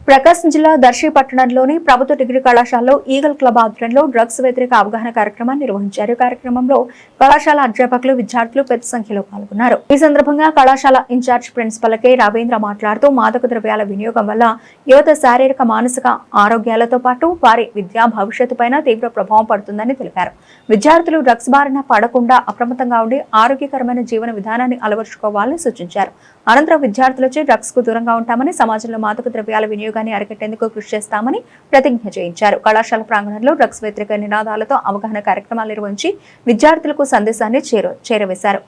ప్రకాశం జిల్లా దర్శి పట్టణంలోని ప్రభుత్వ డిగ్రీ కళాశాలలో ఈగల్ క్లబ్ ఆధ్వర్యంలో డ్రగ్స్ వ్యతిరేక అవగాహన కార్యక్రమాన్ని నిర్వహించారు. కార్యక్రమంలో కళాశాల అధ్యాపకులు, విద్యార్థులు పెద్ద సంఖ్యలో పాల్గొన్నారు. ఈ సందర్భంగా కళాశాల ఇన్ఛార్జ్ ప్రిన్సిపల్ కె రవీంద్ర మాట్లాడుతూ మాదక ద్రవ్యాల వినియోగం వల్ల యువత శారీరక, మానసిక ఆరోగ్యాలతో పాటు వారి విద్యా భవిష్యత్తుపైన తీవ్ర ప్రభావం పడుతుందని తెలిపారు. విద్యార్థులు డ్రగ్స్ బారిన పడకుండా అప్రమత్తంగా ఉండి ఆరోగ్యకరమైన జీవన విధానాన్ని అలవర్చుకోవాలని సూచించారు. అనంతరం విద్యార్థులచే డ్రగ్స్ కు దూరంగా ఉంటామని, సమాజంలో మాదక ద్రవ్యాల వినియోగాన్ని అరికట్టేందుకు కృషి చేస్తామని ప్రతిజ్ఞ చేయించారు. కళాశాల ప్రాంగణంలో డ్రగ్స్ వ్యతిరేక నినాదాలతో అవగాహన కార్యక్రమాలు నిర్వహించి విద్యార్థులకు సందేశాన్ని చేరవేశారు.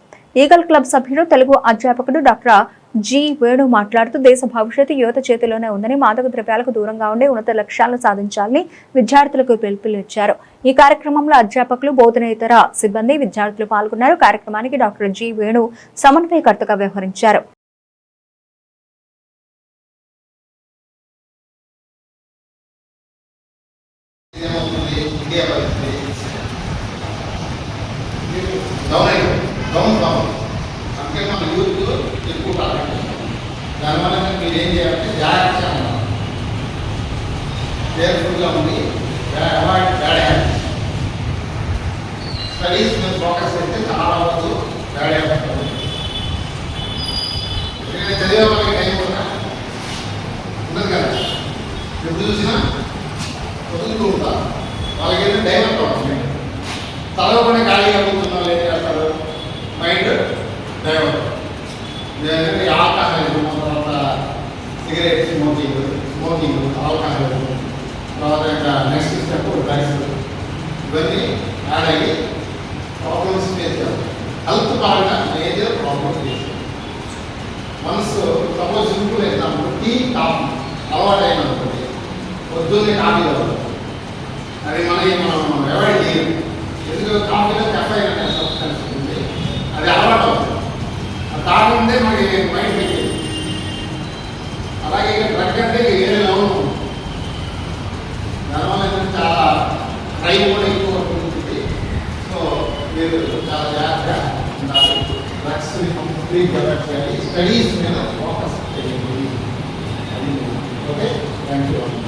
ఈగల్ క్లబ్ సభ్యుడు, తెలుగు అధ్యాపకుడు డాక్టర్ జి వేణు మాట్లాడుతూ దేశ భవిష్యత్తు యువత చేతిలోనే ఉందని, మాదక ద్రవ్యాలకు దూరంగా ఉండి ఉన్నత లక్ష్యాలను సాధించాలని విద్యార్థులకు పిలుపునిచ్చారు. ఈ కార్యక్రమంలో అధ్యాపకులు, బోధనేతర సిబ్బంది, విద్యార్థులు పాల్గొన్నారు. కార్యక్రమానికి డాక్టర్ జి వేణు సమన్వయకర్తగా వ్యవహరించారు. అందుకే మన యూత్ ఎక్కువ టార్గెట్. దానివల్ల మీరు ఏం చేయాలంటే జాగ్రత్తగా ఉండాలి, కేర్ఫుల్గా ఉండి అవాయిడ్ బ్యాడ్ హ్యాబిట్స్. స్టడీస్ మీద ఫోకస్ అయితే చాలా వరకు బ్యాడ్ హ్యాబిట్స్ అవుతుంది. చదివే వాళ్ళకి టైం కూడా ఉండదు కదా, ఎప్పుడు చూసినా వదులుతూ ఉంటారు. వాళ్ళకి ఏదైనా డైవర్ట్ అవుతుంది. చదవకుండా ఖాళీగా కూర్చున్న వాళ్ళు ఏం చేస్తారు, మైండ్ డైవర్ట్. ఆల్కహాలిజం, తర్వాత సిగరెట్ స్మోకింగ్, ఆల్కహాలిజం, తర్వాత ఇంకా నెక్స్ట్ స్టెప్ డ్రగ్స్, ఇవన్నీ యాడ్ అయ్యి ప్రాబ్లమ్స్ చేస్తారు. హెల్త్ పరంగా మేజర్ ప్రాబ్లమ్స్ చేస్తారు. మనసు suppose simple example, tea, coffee అలవాటు అయిననుకోండి, పొద్దున్నే కాఫీ తాగుతాం. అది మనం అవాయిడ్ చేయాలి. ఎందుకంటే కాఫీలో కెఫైన్ అనే సబ్స్టెన్స్ ఉంది, అది అలవాటు అవుతుంది. అది తాగుంటే మనకి మైండ్ పెట్టేది. అలాగే ఇక డ్రగ్ అంటే వేరే లెవెల్ ఉంటుంది. దానివల్ల ఏంటంటే చాలా క్రైమ్ కూడా ఎక్కువ ఉంటుంది. సో మీరు చాలా జాగ్రత్తగా ఉండాలి. డ్రగ్స్ని కంప్లీట్ అవాయిడ్ చేయాలి. స్టడీస్ మీద